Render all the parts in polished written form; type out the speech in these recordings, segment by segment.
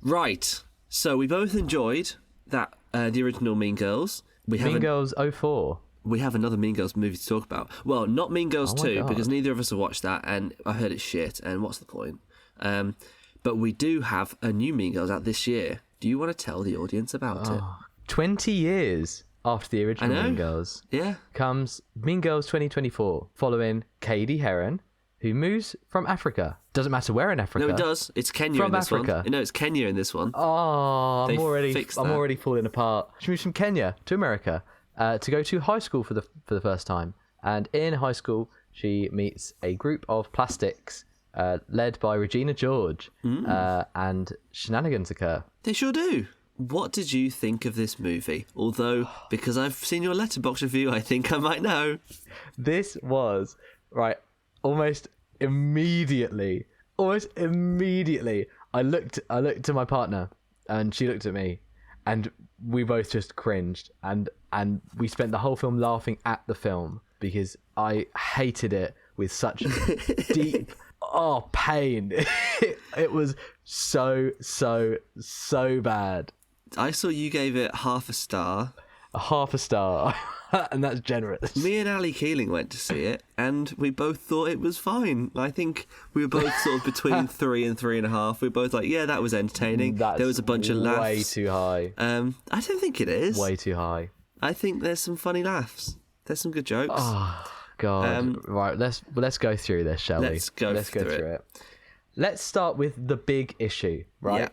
Right. So we both enjoyed that the original Mean Girls. Mean Girls 04. We have another Mean Girls movie to talk about. Well, not Mean Girls 2, God. because neither of us have watched that, and I heard it's shit, and what's the point? But we do have a new Mean Girls out this year. Do you want to tell the audience about it? 20 years after the original Mean Girls comes Mean Girls 2024, following Katie Heron, who moves from Africa. Doesn't matter where in Africa. No, it does. It's Kenya from in this Africa. one. No, it's Kenya in this one. Oh, I'm already falling apart. She moves from Kenya to America to go to high school for the first time. And in high school, she meets a group of plastics led by Regina George, and shenanigans occur. They sure do. What did you think of this movie? Although, because I've seen your Letterboxd review, I think I might know. This was, almost immediately, I looked to my partner, and she looked at me, and we both just cringed, and we spent the whole film laughing at the film, because I hated it with such deep pain. It was so bad. I saw you gave it half a star. Half a star. And that's generous. Me and Ali Keeling went to see it, and we both thought it was fine. I think we were both sort of between 3 and 3.5. We were both like, yeah, that was entertaining. There was a bunch of laughs. Way too high. I don't think it is. Way too high. I think there's some funny laughs. There's some good jokes. Oh, God. Right, let's go through this, shall we? Let's go through it. Let's start with the big issue, right? Yeah.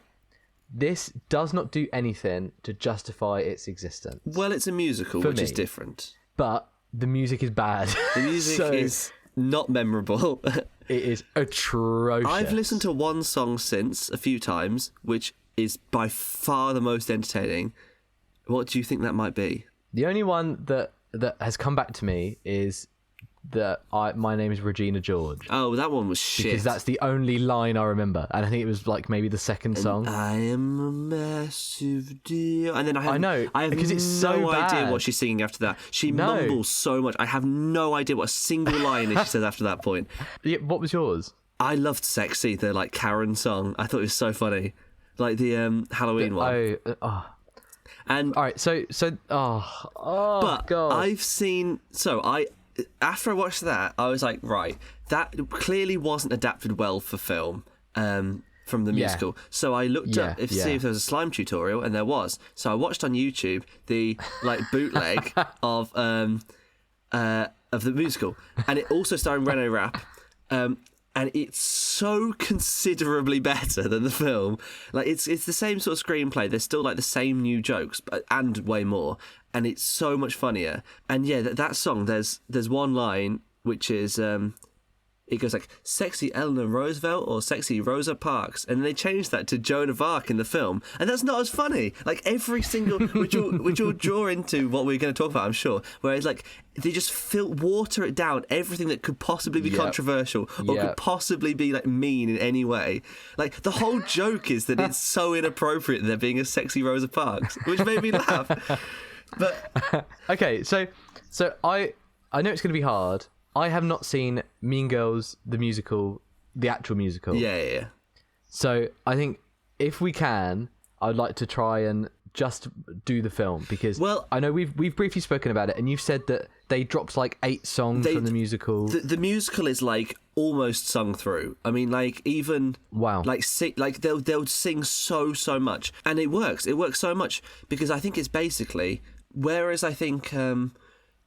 This does not do anything to justify its existence. Well, it's a musical, which is different. But the music is bad. The music is not memorable. It is atrocious. I've listened to one song since a few times, which is by far the most entertaining. What do you think that might be? The only one that has come back to me is that my name is Regina George. Oh, that one was shit. Because that's the only line I remember, and I think it was like maybe the second song. I am a massive deal. And then I have because it's no so idea bad. what she's singing after that. She mumbles so much. I have no idea what a single line is she says after that point. Yeah, what was yours? I loved "Sexy," the like Karen song. I thought it was so funny, like the Halloween one. And all right, so but God. I've seen after I watched that, I was like, right, that clearly wasn't adapted well for film from the musical. So I looked up to see if there was a slime tutorial, and there was. So I watched on YouTube the like bootleg of the musical, and it also starring Renault Rapp. And it's so considerably better than the film. Like it's the same sort of screenplay. There's still like the same new jokes, and way more. And it's so much funnier. And yeah, that song. There's one line which is it goes like "Sexy Eleanor Roosevelt" or "Sexy Rosa Parks," and they changed that to Joan of Arc in the film, and that's not as funny. Like every single, which will draw into what we're going to talk about, I'm sure. Whereas like they just water it down, everything that could possibly be controversial or could possibly be like mean in any way. Like the whole joke is that it's so inappropriate there being a sexy Rosa Parks, which made me laugh. But okay, so I know it's going to be hard. I have not seen Mean Girls, the musical, the actual musical. Yeah. So I think if we can, I'd like to try and just do the film, because I know we've briefly spoken about it, and you've said that they dropped like 8 songs from the musical. The musical is like almost sung through. I mean, like even like they'll sing so much, and it works. It works so much because I think it's basically, whereas I think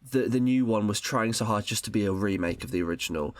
the new one was trying so hard just to be a remake of the original,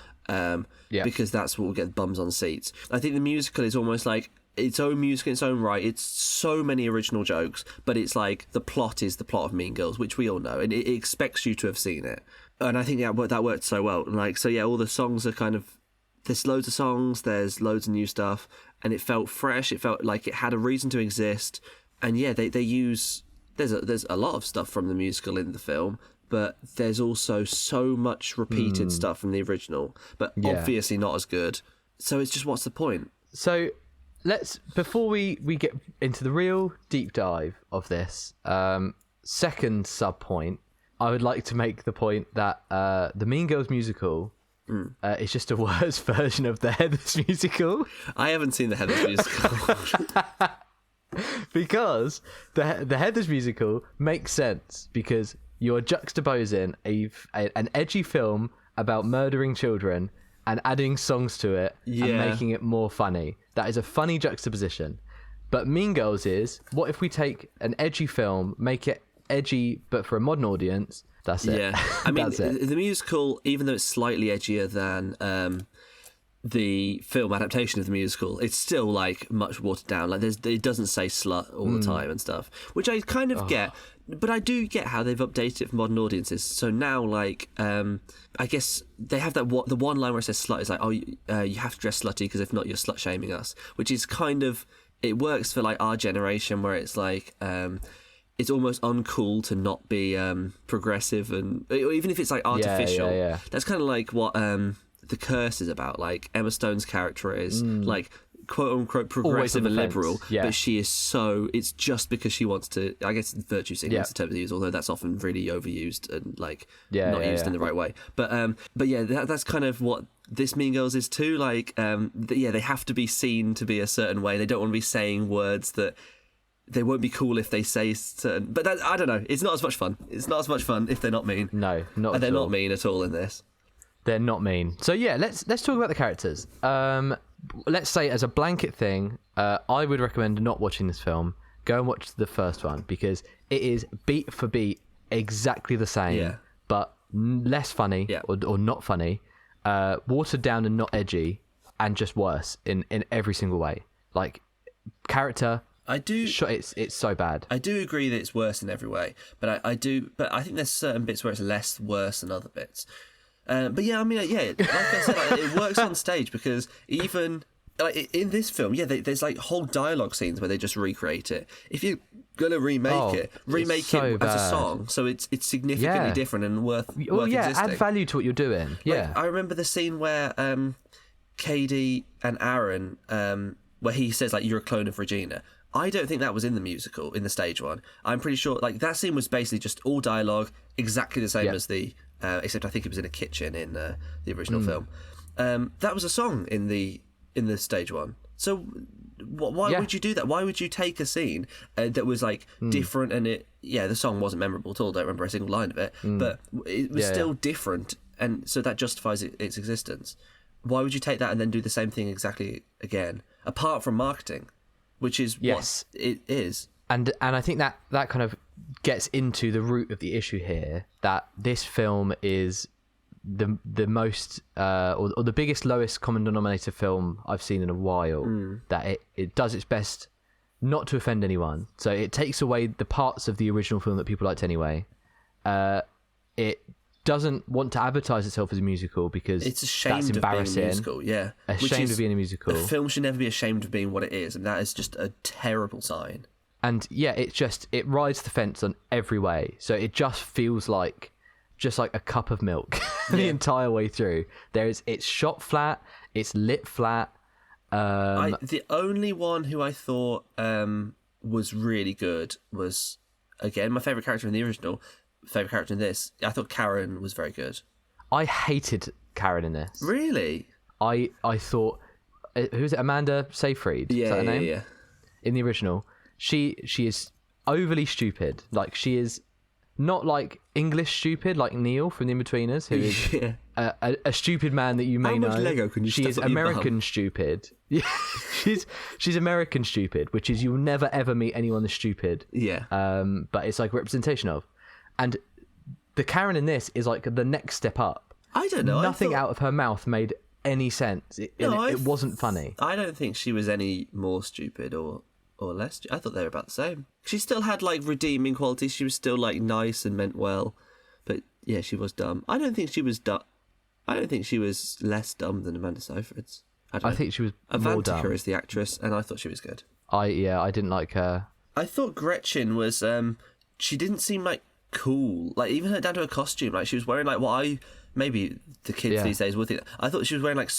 because that's what will get bums on seats. I think the musical is almost like its own music in its own right. It's so many original jokes, but it's like the plot is the plot of Mean Girls, which we all know, and it expects you to have seen it. And I think that worked so well. Like, so yeah, all the songs are kind of, there's loads of songs, there's loads of new stuff, and it felt fresh. It felt like it had a reason to exist. And yeah, they use, there's a lot of stuff from the musical in the film, but there's also so much repeated stuff from the original, but obviously not as good. So it's just, what's the point? So before we get into the real deep dive of this, second sub point, I would like to make the point that the Mean Girls musical is just a worse version of the Heathers musical. I haven't seen the Heathers musical. because the Heathers musical makes sense because you're juxtaposing an edgy film about murdering children and adding songs to it and making it more funny. That is a funny juxtaposition. But Mean Girls is, what if we take an edgy film, make it edgy but for a modern audience? That's it. Yeah, I mean, the musical, even though it's slightly edgier than the film adaptation of the musical, it's still like much watered down. Like it doesn't say slut all the time and stuff, which I kind of get. But I do get how they've updated it for modern audiences. So now, like, I guess they have the one line where it says slut is like, oh, you have to dress slutty because if not, you're slut shaming us, which is kind of, it works for like our generation where it's like, it's almost uncool to not be progressive, and even if it's like artificial. Yeah. That's kind of like what The Curse is about. Like Emma Stone's character is like quote unquote progressive and liberal, but she is so, it's just because she wants to, I guess virtue signaling is the term to use, although that's often really overused and like not used in the right way. But yeah, that's kind of what this Mean Girls is too. Like they have to be seen to be a certain way. They don't want to be saying words that they won't be cool if they say certain, but that, I don't know, it's not as much fun. It's not as much fun if they're not mean. No, not and at they're all. not mean at all in this. They're not mean. So yeah, let's talk about the characters. Let's say as a blanket thing, I would recommend not watching this film. Go and watch the first one because it is beat for beat exactly the same, but less funny or not funny, watered down and not edgy, and just worse in every single way. Like character. It's so bad. I do agree that it's worse in every way, but I think there's certain bits where it's less worse than other bits. But yeah, I mean, like I said, like, it works on stage because even like in this film, there's like whole dialogue scenes where they just recreate it. If you're gonna remake it as a song, so it's significantly different and worth existing. Add value to what you're doing. Yeah, I remember the scene where Katie and Aaron, where he says like you're a clone of Regina. I don't think that was in the musical, in the stage one. I'm pretty sure like that scene was basically just all dialogue, exactly the same as the. Except I think it was in a kitchen in the original film. That was a song in the stage one. So why would you do that? Why would you take a scene that was like different and the song wasn't memorable at all. Don't remember a single line of it, but it was still different, and so that justifies its existence. Why would you take that and then do the same thing exactly again? Apart from marketing, which is what it is. And I think that kind of gets into the root of the issue here, that this film is the most or the biggest lowest common denominator film I've seen in a while. That it does its best not to offend anyone, so it takes away the parts of the original film that people liked anyway. It doesn't want to advertise itself as a musical because it's ashamed that's embarrassing. Of being a musical, ashamed of being a musical. A film should never be ashamed of being what it is, and that is just a terrible sign. And it rides the fence on every way. So it just feels like a cup of milk the entire way through. It's shot flat, it's lit flat. The only one who I thought was really good was, again, my favourite character in the original, favourite character in this. I thought Karen was very good. I hated Karen in this. Really? I thought, who's it? Amanda Seyfried? Yeah, is that her name? Yeah. In the original. She is overly stupid. Like, she is not like English stupid, like Neil from The Inbetweeners, who is a stupid man that you may know. How much Lego can you She is American stupid. Yeah, she's American stupid, which is you'll never ever meet anyone that's stupid. Yeah. But it's like a representation of. And the Karen in this is like the next step up. I don't know. Nothing out of her mouth made any sense. It wasn't funny. I don't think she was any more stupid or less. I thought they were about the same. She still had like redeeming qualities. She was still like nice and meant well, but yeah, she was dumb. I don't think she was dumb. I don't think she was less dumb than Amanda Seyfried's. I think she was more dumb. Avantika is the actress, and I thought she was good. I didn't like her. I thought Gretchen was. She didn't seem like cool. Like even down to her costume. Like she was wearing like maybe the kids these days would think. I thought she was wearing like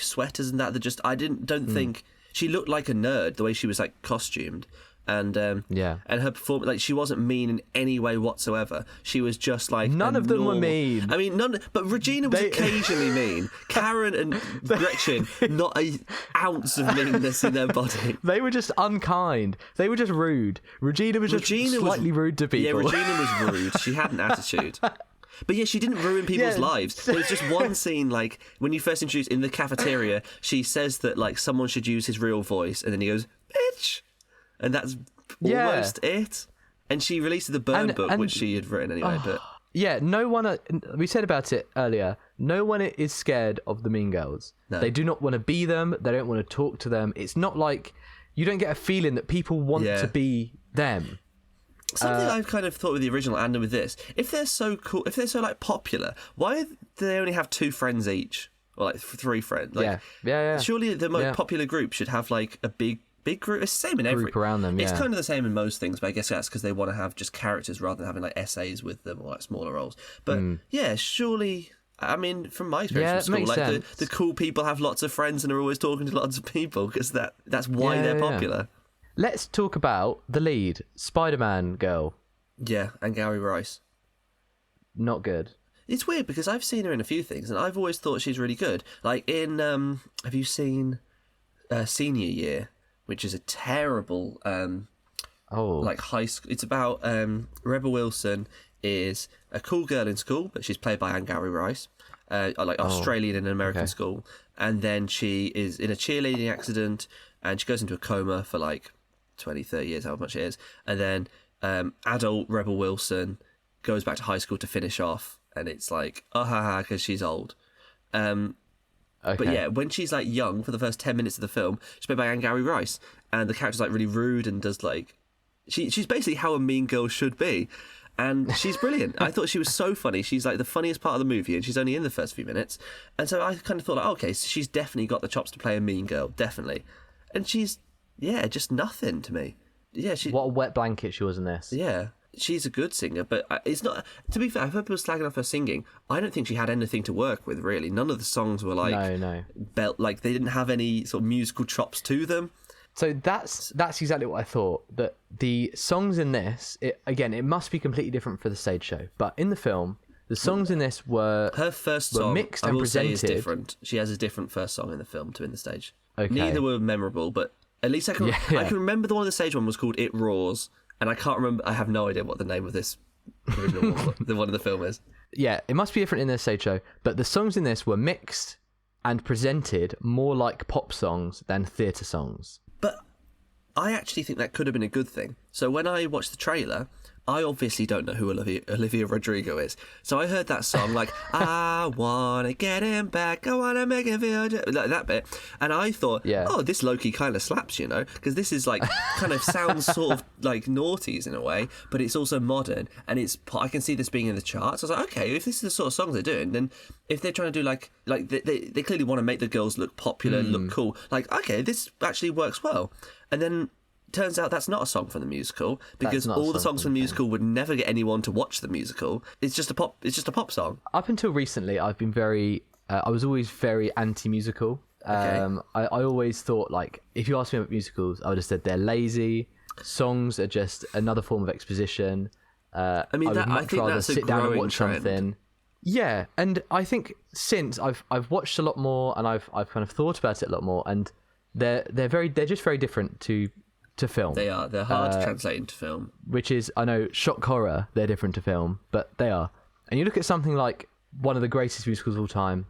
sweaters and that just I don't think. She looked like a nerd the way she was like costumed. And and her performance, like, she wasn't mean in any way whatsoever. She was just like none of them were mean. I mean, but Regina was occasionally mean. Karen and Gretchen, not an ounce of meanness in their body. They were just unkind. They were just rude. Regina was slightly rude to people. Yeah, Regina was rude. She had an attitude. But yeah, she didn't ruin people's lives. There was just one scene, like, when you first introduced in the cafeteria, she says that, like, someone should use his real voice, and then he goes, bitch! And that's almost it. And she released the burn book, which she had written anyway. But yeah, no one. We said about it earlier. No one is scared of the Mean Girls. No. They do not want to be them. They don't want to talk to them. It's not like you don't get a feeling that people want to be them. Something I've kind of thought with the original and with this: if they're so cool, if they're so like popular, why do they only have 2 friends each, or like 3 friends? Like, yeah. Surely the most popular group should have like a big group. It's the same in every group around them. It's kind of the same in most things, but I guess that's because they want to have just characters rather than having like essays with them or like smaller roles. But yeah, surely. I mean, from my experience from school, like the cool people have lots of friends and are always talking to lots of people because that's why they're popular. Let's talk about the lead, Spider-Man girl. Yeah, and Gary Rice. Not good. It's weird because I've seen her in a few things and I've always thought she's really good. Like in, have you seen Senior Year, which is a terrible, like high school. It's about Rebel Wilson is a cool girl in school, but she's played by Gary Rice, like Australian in an American school, and then she is in a cheerleading accident and she goes into a coma for like 20, 30 years, however much it is, and then adult Rebel Wilson goes back to high school to finish off, and it's like, because she's old. But yeah, when she's like young for the first 10 minutes of the film, she's played by Gary Rice, and the character's like really rude and does like, she's basically how a mean girl should be, and she's brilliant. I thought she was so funny. She's like the funniest part of the movie, and she's only in the first few minutes, and so I kind of thought, like, okay, so she's definitely got the chops to play a mean girl, definitely. And she's, just nothing to me. Yeah, what a wet blanket she was in this. Yeah, she's a good singer, but it's not. To be fair, I've heard people slagging off her singing. I don't think she had anything to work with, really. None of the songs were like like they didn't have any sort of musical chops to them. So that's exactly what I thought. That the songs in this, it must be completely different for the stage show, but in the film, the songs in this were her first song. Mixed and presented. Say is different. She has a different first song in the film to in the stage. Okay. Neither were memorable, but at least I can remember the one on the stage one was called "It Roars," and I can't remember. I have no idea what the name of this original one, the one in the film is. Yeah, it must be different in the stage show, but the songs in this were mixed and presented more like pop songs than theatre songs. But I actually think that could have been a good thing. So when I watched the trailer, I obviously don't know who Olivia Rodrigo is. So I heard that song, like, I want to get him back, I want to make him feel... like that bit. And I thought, this low-key kind of slaps, you know? Because this is, like, kind of sounds sort of like noughties in a way, but it's also modern. And I can see this being in the charts. I was like, okay, if this is the sort of songs they're doing, then if they're trying to do, like they clearly want to make the girls look popular, look cool. Like, okay, this actually works well. And then... turns out that's not a song from the musical because all the songs from the musical would never get anyone to watch the musical. It's just a pop song. Up until recently, I've been I was always very anti-musical. I always thought, like, if you asked me about musicals, I would have said they're lazy. Songs are just another form of exposition. I would much rather sit down and watch something. Yeah, and I think since I've watched a lot more and I've kind of thought about it a lot more, and they're just very different to film. They're hard to translate into film. Which is, I know, shock horror, they're different to film, but they are. And you look at something like one of the greatest musicals of all time,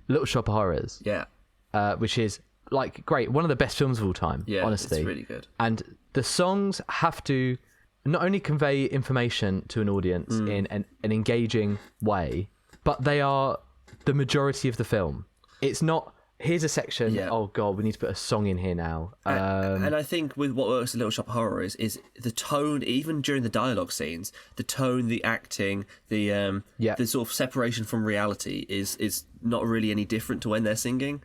Little Shop of Horrors. Yeah. Which is, like, great, one of the best films of all time, honestly. It's really good. And the songs have to not only convey information to an audience in an engaging way, but they are the majority of the film. It's not... here's a section, oh god, we need to put a song in here now. And I think with what works a Little Shop of Horror is the tone, even during the dialogue scenes, the tone, the acting, the sort of separation from reality is not really any different to when they're singing.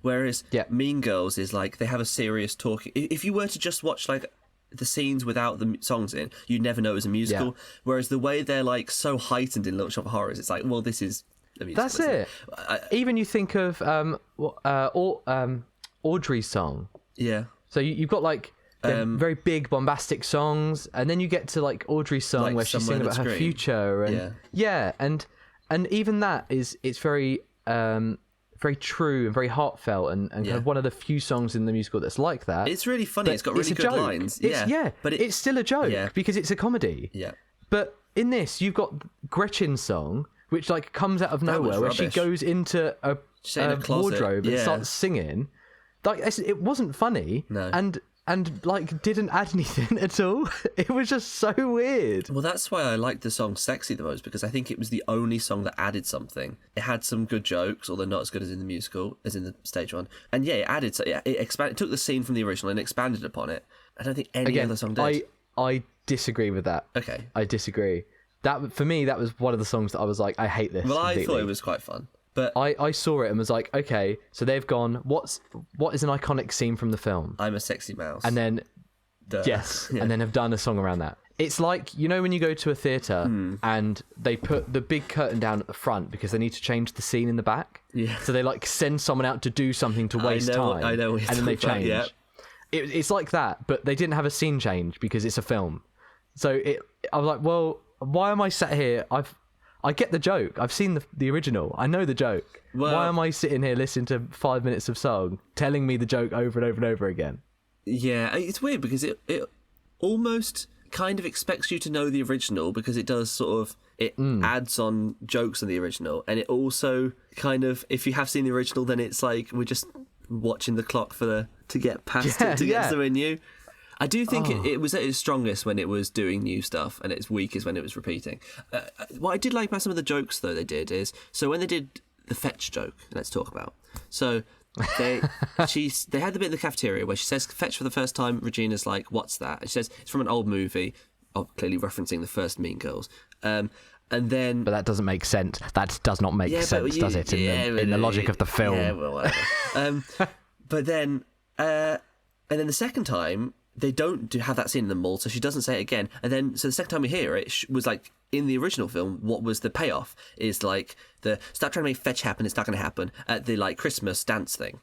Whereas Mean Girls is like, they have a serious talking... if you were to just watch like the scenes without the songs in, you'd never know it was a musical. Whereas the way they're like so heightened in Little Shop of Horrors, it's like, well, this is... that's it. Even you think of Audrey's song. Yeah. So you've got like They're very big, bombastic songs, and then you get to like Audrey's song where she's singing about her future, and and even that it's very very true and very heartfelt, and kind of one of the few songs in the musical that's like that. It's really funny. It's got really good lines. But it's still a joke because it's a comedy. Yeah. But in this, you've got Gretchen's song, which like comes out of nowhere, where she goes into a wardrobe and starts singing. Like it wasn't funny, and like didn't add anything at all. It was just so weird. Well, that's why I liked the song "Sexy" the most, because I think it was the only song that added something. It had some good jokes, although not as good as in the musical, as in the stage one. And it added. It expanded. It took the scene from the original and expanded upon it. I don't think any other song did. I disagree with that. Okay, I disagree. That for me, that was one of the songs that I was like, I hate this. Well, completely. I thought it was quite fun. But I saw it and was like, okay, so they've gone, what is an iconic scene from the film? I'm a sexy mouse. And then, and then have done a song around that. It's like, you know when you go to a theatre and they put the big curtain down at the front because they need to change the scene in the back? Yeah. So they like send someone out to do something to waste time. I know what you're and then they change. about, It's like that, but they didn't have a scene change because it's a film. So I was like, well, why am I sat here? I get the joke. I've seen the original. I know the joke. Well, why am I sitting here listening to 5 minutes of song telling me the joke over and over and over again? Yeah, it's weird because it almost kind of expects you to know the original because it does sort of adds on jokes in the original, and it also kind of, if you have seen the original, then it's like we're just watching the clock to get past it to get somewhere new. I do think it was at its strongest when it was doing new stuff, and its weakest when it was repeating. What I did like about some of the jokes, though, they did is, so when they did the fetch joke, let's talk about. So they had the bit in the cafeteria where she says fetch for the first time. Regina's like, what's that? And she says it's from an old movie, clearly referencing the first Mean Girls. And then, but that doesn't make sense. That does not make sense, does it? In the logic of the film. Yeah, well, whatever. But then, and then the second time, they don't have that scene in the mall, so she doesn't say it again. And then, so the second time we hear it, was like, in the original film, what was the payoff? Is like, stop trying to make fetch happen, it's not going to happen, at the like Christmas dance thing.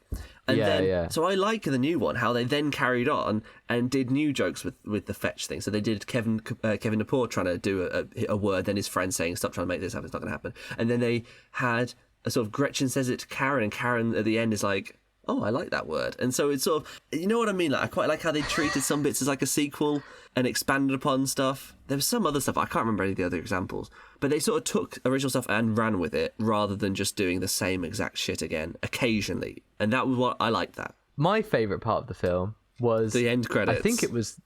And so I like the new one, how they then carried on and did new jokes with the fetch thing. So they did Kevin Napor trying to do a word, then his friend saying, stop trying to make this happen, it's not going to happen. And then they had a sort of Gretchen says it to Karen, and Karen at the end is like, oh, I like that word. And so it's sort of, you know what I mean? Like, I quite like how they treated some bits as like a sequel and expanded upon stuff. There was some other stuff, I can't remember any of the other examples, but they sort of took original stuff and ran with it rather than just doing the same exact shit again occasionally. And that was what I liked that. My favourite part of the film was the end credits. I think it was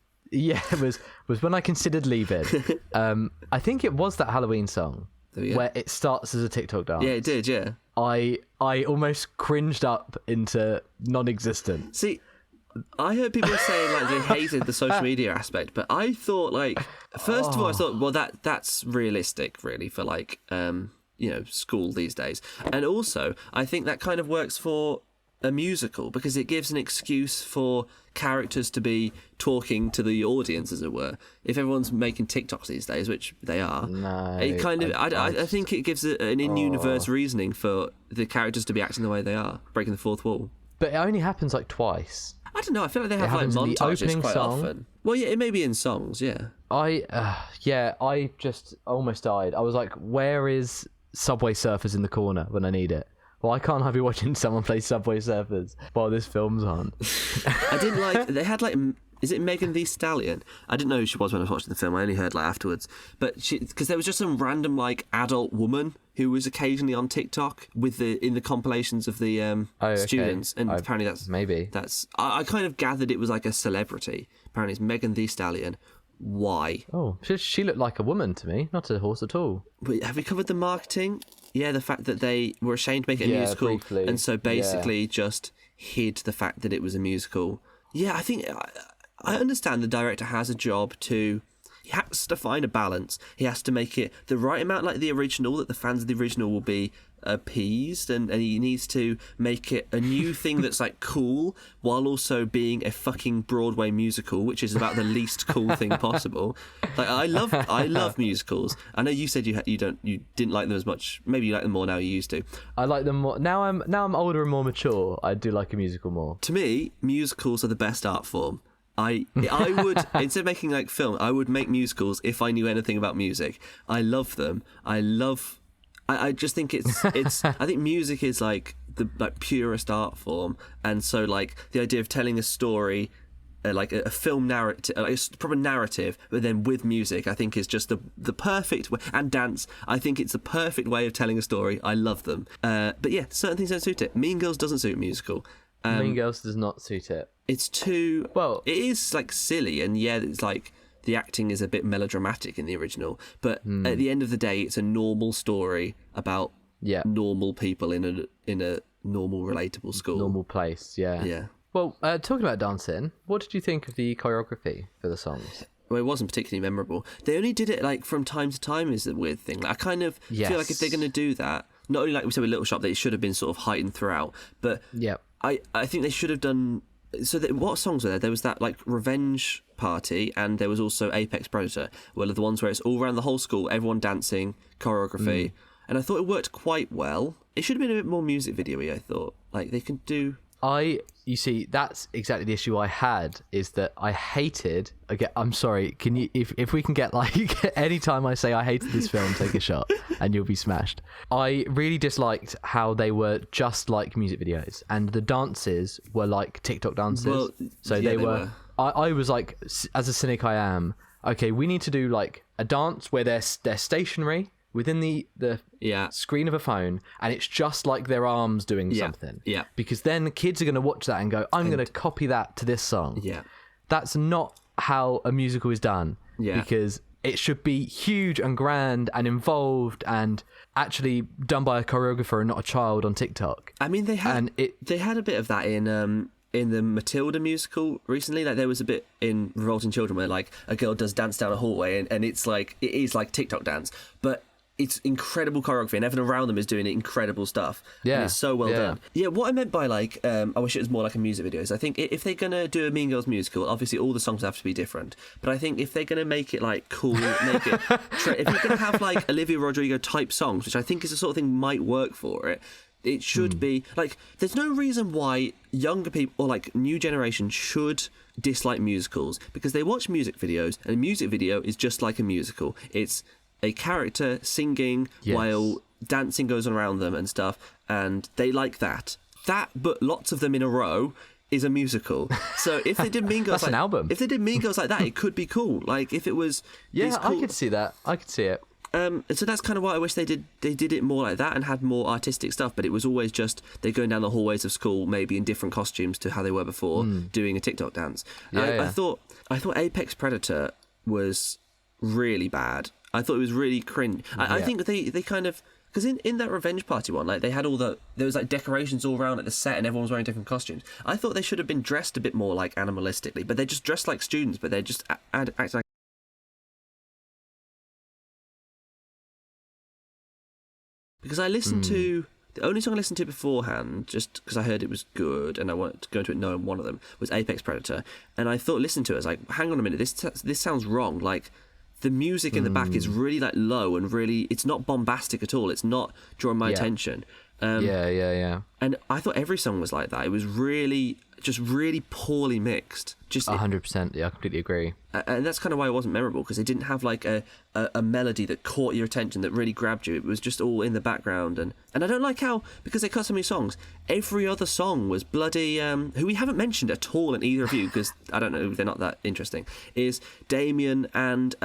when I considered leaving. I think it was that Halloween song where it starts as a TikTok dance. Yeah, it did, yeah. I almost cringed up into non-existent. See, I heard people saying like they hated the social media aspect, but I thought like, first of all, I thought, well, that's realistic, really, for like, school these days, and also I think that kind of works for a musical because it gives an excuse for characters to be talking to the audience, as it were. If everyone's making TikToks these days, which they are, it kind of I think it gives an in-universe reasoning for the characters to be acting the way they are, breaking the fourth wall. But it only happens like twice. I don't know. I feel like they have like montages quite often. Well, yeah, it may be in songs. Yeah. I just almost died. I was like, where is Subway Surfers in the corner when I need it? Why can't I be watching someone play Subway Surfers while this film's on? I didn't like... They had like... Is it Megan Thee Stallion? I didn't know who she was when I was watching the film. I only heard like afterwards. But because there was just some random like adult woman who was occasionally on TikTok in the compilations of the students. And apparently I kind of gathered it was like a celebrity. Apparently it's Megan Thee Stallion. Why? Oh, she looked like a woman to me, not a horse at all. Wait, have we covered the marketing? Yeah, the fact that they were ashamed to make it a musical, briefly. And so basically just hid the fact that it was a musical. Yeah, I think I understand the director has a job to... He has to find a balance. He has to make it the right amount like the original, that the fans of the original will be appeased, and he needs to make it a new thing that's like cool while also being a fucking Broadway musical, which is about the least cool thing possible. Like I love musicals. I know you said you didn't like them as much. Maybe you like them more now. You used to. I like them more now. I'm older and more mature. I do like a musical more. To me, musicals are the best art form. I would, instead of making like film, I would make musicals if I knew anything about music. I love them. I just think it's I think music is like the purest art form, and so like the idea of telling a story, like a film narrative, like a proper narrative, but then with music, I think is just the perfect way, and dance. I think it's the perfect way of telling a story. I love them. But yeah, certain things don't suit it. Mean Girls doesn't suit a musical. Mean Girls does not suit it. It's too well. It is like silly, and yeah, it's like the acting is a bit melodramatic in the original. But at the end of the day, it's a normal story about normal people in a normal, relatable school, normal place. Yeah. Yeah. Well, talking about dancing, what did you think of the choreography for the songs? Well, it wasn't particularly memorable. They only did it like from time to time is the weird thing. Like, I kind of feel like if they're going to do that, not only like we said with Little Shop, that it should have been sort of heightened throughout, but I think they should have done... So what songs were there? There was that like Revenge Party, and there was also Apex Predator, well, the ones where it's all around the whole school, everyone dancing, choreography, and I thought it worked quite well. It should have been a bit more music video-y, I thought. Like, they could do... You see, that's exactly the issue I had, is that I hated... Again, I'm sorry, can you... If we can get, like, any time I say I hated this film, take a shot, and you'll be smashed. I really disliked how they were just like music videos, and the dances were like TikTok dances. Well, so they were... I was like, as a cynic I am, okay, we need to do, like, a dance where they're stationary within the screen of a phone, and it's just like their arms doing something. Yeah. Because then kids are going to watch that and go, I'm going to copy that to this song. Yeah. That's not how a musical is done. Yeah. Because it should be huge and grand and involved and actually done by a choreographer and not a child on TikTok. I mean, they had a bit of that in the Matilda musical recently. Like, there was a bit in Revolting Children where like a girl does dance down a hallway, and it is like TikTok dance, but it's incredible choreography, and everyone around them is doing incredible stuff. Yeah, and it's so well done. Yeah, what I meant by like, I wish it was more like a music video is I think if they're gonna do a Mean Girls musical, obviously all the songs have to be different. But I think if they're gonna make it like cool, if you're gonna have like Olivia Rodrigo type songs, which I think is the sort of thing might work for it. It should be like, there's no reason why younger people or like new generation should dislike musicals, because they watch music videos, and a music video is just like a musical. It's a character singing while dancing goes on around them and stuff, and they like that, but lots of them in a row is a musical. So if they did Mean Girls that's an album. If they did Mean Girls like that, it could be cool. Like, if it was cool... I could see that. I could see it. So that's kind of why I wish they did it more like that and had more artistic stuff, but it was always just they're going down the hallways of school, maybe in different costumes to how they were before, doing a TikTok dance. I thought Apex Predator was really bad. I thought it was really cringe. I think they kind of, because in that Revenge Party one, like, they had there was like decorations all around at the set, and everyone was wearing different costumes. I thought they should have been dressed a bit more like animalistically, but they're just dressed like students, but they're just acting like... Because I listened to... The only song I listened to beforehand, just because I heard it was good and I wanted to go into it knowing one of them, was Apex Predator. And I thought, listening to it, I was like, hang on a minute, this sounds wrong. Like, the music in the back is really like low and really... It's not bombastic at all. It's not drawing my attention. And I thought every song was like that. It was really... just really poorly mixed. Just 100%. Yeah, I completely agree. And that's kind of why it wasn't memorable, because they didn't have like a melody that caught your attention, that really grabbed you. It was just all in the background. And I don't like how, because they cut so many songs, every other song was bloody... who we haven't mentioned at all in either of you, because I don't know, they're not that interesting, is Damien and...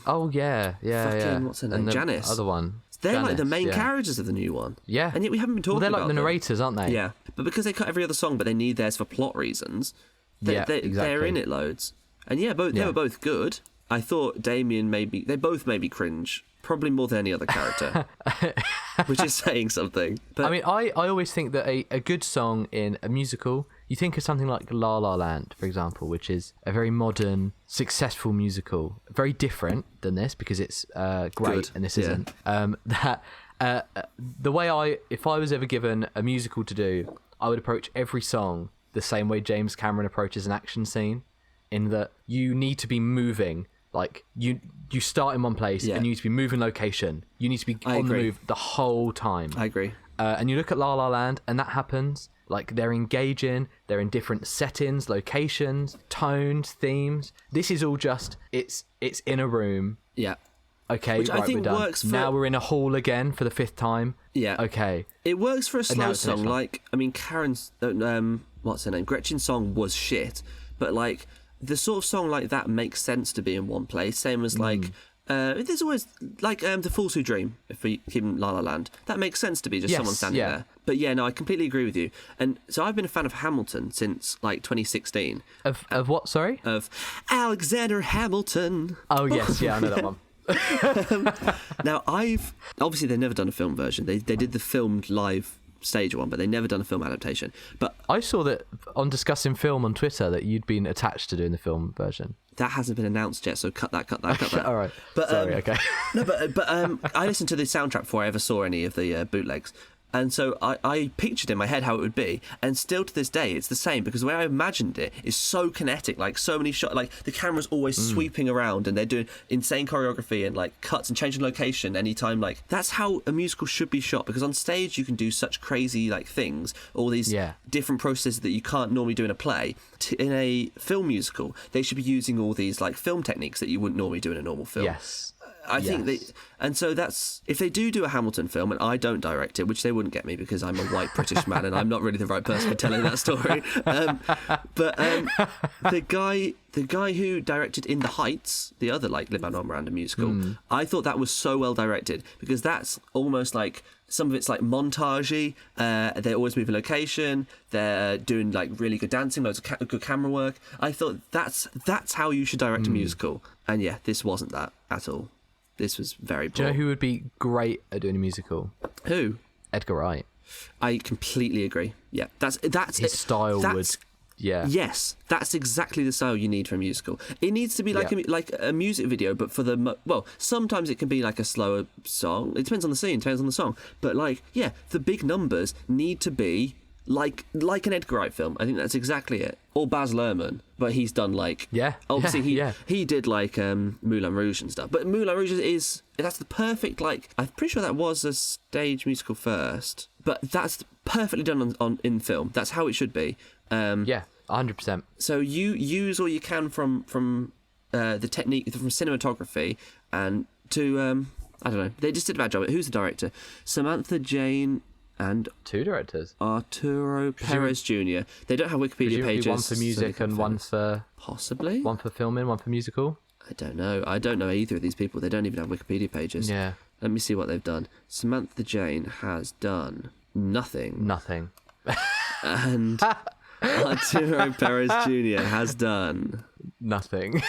what's her name? Janice. Other one. They're Janice, like the main characters of the new one. Yeah. And yet we haven't been talking about them. They're like the narrators, aren't they? Yeah. But because they cut every other song, but they need theirs for plot reasons, exactly. They're in it loads. And they were both good. I thought Damien they both made me cringe, probably more than any other character, which is saying something. But... I mean, I always think that a good song in a musical, you think of something like La La Land, for example, which is a very modern, successful musical, very different than this because it's great good. And this isn't. The way if I was ever given a musical to do, I would approach every song the same way James Cameron approaches an action scene, in that you need to be moving. Like, you start in one place and you need to be moving location. You need to be on the move the whole time. I agree. And you look at La La Land, and that happens. Like, they're engaging, they're in different settings, locations, tones, themes. This is all just, it's in a room. Yeah. Okay, which right, I think we're done. works for... Now we're in a hall again for the 5th time. Yeah. Okay. It works for a slow song. One. Like, I mean, Karen's... what's her name? Gretchen's song was shit. But, like, the sort of song like that makes sense to be in one place. Same as, like... there's always, like, The Fools Who Dream, if we keep in La La Land. That makes sense to be just someone standing there. But, yeah, no, I completely agree with you. And so I've been a fan of Hamilton since, like, 2016. Of what, sorry? Of Alexander Hamilton. Oh, yes, yeah, I know that one. Now, obviously they've never done a film version. They did the filmed live stage one, but they've never done a film adaptation. But I saw that on Discussing Film on Twitter that you'd been attached to doing the film version. That hasn't been announced yet, so cut that. All right. But, sorry, okay. No, but I listened to the soundtrack before I ever saw any of the bootlegs. And so I pictured in my head how it would be, and still to this day it's the same, because the way I imagined it is so kinetic, like so many shots, like the camera's always sweeping around and they're doing insane choreography and like cuts and changing location anytime. Like, that's how a musical should be shot, because on stage you can do such crazy like things, all these different processes that you can't normally do in a play. In a film musical, they should be using all these like film techniques that you wouldn't normally do in a normal film. Yes. I think and so that's, if they do a Hamilton film and I don't direct it, which they wouldn't get me because I'm a white British man and I'm not really the right person for telling that story. But the guy who directed In the Heights, the other like Lin-Manuel Miranda musical, I thought that was so well directed, because that's almost like, some of it's like montagey. They're always moving location. They're doing like really good dancing, loads of good camera work. I thought that's how you should direct a musical. And yeah, this wasn't that at all. This was very poor. Do you know who would be great at doing a musical? Who? Edgar Wright. I completely agree. Yeah, that's his style would. Yeah. Yes, that's exactly the style you need for a musical. It needs to be like a music video, but for well, sometimes it can be like a slower song. It depends on the scene, depends on the song. But like, yeah, the big numbers need to be like an Edgar Wright film. I think that's exactly it. Or Baz Luhrmann, but he's done like obviously he did like Moulin Rouge and stuff. But Moulin Rouge that's the perfect, like, I'm pretty sure that was a stage musical first, but that's perfectly done on in film. That's how it should be. 100%. So you use all you can from the technique, from cinematography, and to I don't know. They just did a bad job. Who's the director? Samantha Jane and 2 directors. Arturo Perez Jr. They don't have Wikipedia pages. One for music and one for possibly one for filming, one for musical. I don't know. I don't know either of these people. They don't even have Wikipedia pages. Yeah. Let me see what they've done. Samantha Jane has done nothing. Nothing. And Arturo Perez Jr. has done nothing.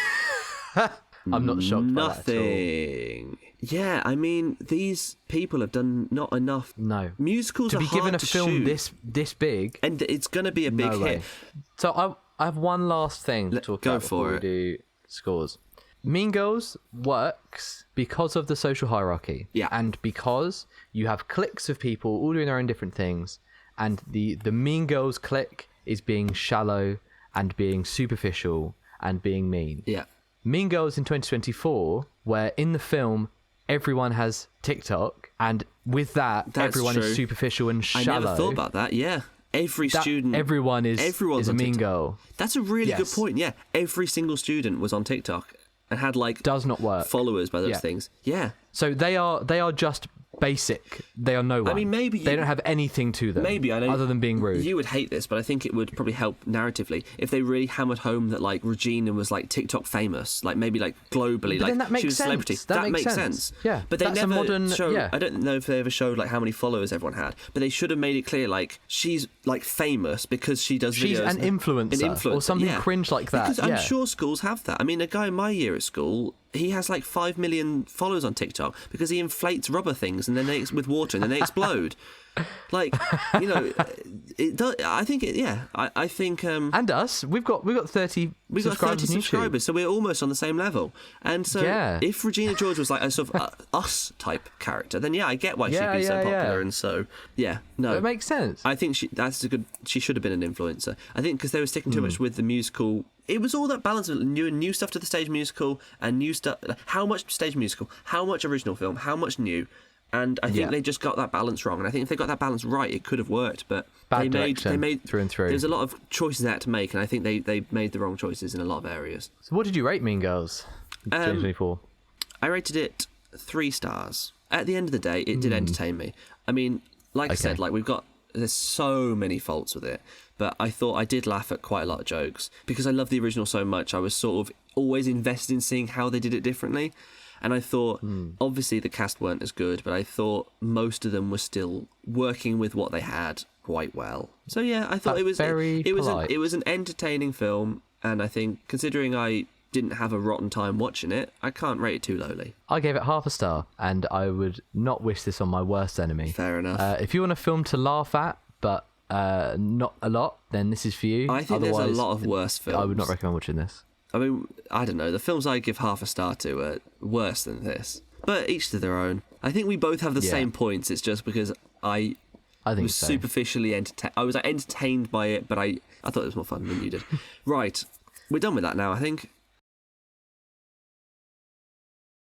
I'm not shocked by that at all. Nothing. Yeah, I mean, these people have done not enough. No. Musicals to are be hard given a to film shoot. this big, and it's going to be a big hit. So I have one last thing to talk about before we do scores. Mean Girls works because of the social hierarchy. Yeah. And because you have cliques of people all doing their own different things, and the Mean Girls clique is being shallow and being superficial and being mean. Yeah. Mean Girls in 2024, where in the film everyone has TikTok, and with that everyone is superficial and shallow. I never thought about that. Yeah. Everyone is a mean girl. That's a really good point. Yeah. Every single student was on TikTok and had like does not work followers by those things. Yeah. So they are just basic. They are no one. I mean, maybe they don't have anything to them. Maybe I know other than being rude. You would hate this, but I think it would probably help narratively if they really hammered home that like Regina was like TikTok famous, like maybe like globally, but like that makes she was a celebrity. That makes sense. Yeah, but they that's never a modern. showed. Yeah. I don't know if they ever showed like how many followers everyone had, but they should have made it clear like she's like famous because she does she's videos. She's an influencer or something cringe like that. Because I'm sure schools have that. I mean, a guy in my year at school, he has like 5 million followers on TikTok because he inflates rubber things and then with water and then they explode. Like, you know, it does, I think it. Yeah, I think. And us, we've got 30. We've got 30 subscribers, so we're almost on the same level. And so, if Regina George was like a sort of us type character, then I get why she'd be so popular. And so, no, it makes sense. I think she should have been an influencer. I think because they were sticking too much with the musical. It was all that balance of new stuff to the stage musical and new stuff. How much stage musical? How much original film? How much new? And I think they just got that balance wrong. And I think if they got that balance right, it could have worked. But Bad they made through and through. There's a lot of choices they had to make, and I think they made the wrong choices in a lot of areas. So what did you rate Mean Girls 2024? I rated it 3 stars. At the end of the day, it did entertain me. I mean, like I said, like there's so many faults with it, but I thought I did laugh at quite a lot of jokes because I love the original so much. I was sort of always invested in seeing how they did it differently. And I thought, obviously the cast weren't as good, but I thought most of them were still working with what they had quite well. So yeah, I thought it was an entertaining film, and I think considering I didn't have a rotten time watching it, I can't rate it too lowly. I gave it half a star, and I would not wish this on my worst enemy. Fair enough. If you want a film to laugh at, but not a lot, then this is for you. I think there's a lot of worse films. I would not recommend watching this. I mean, I don't know. The films I give half a star to are worse than this. But each to their own. I think we both have the same points. It's just because I was superficially entertained. I was entertained by it, but I thought it was more fun than you did. Right. We're done with that now, I think.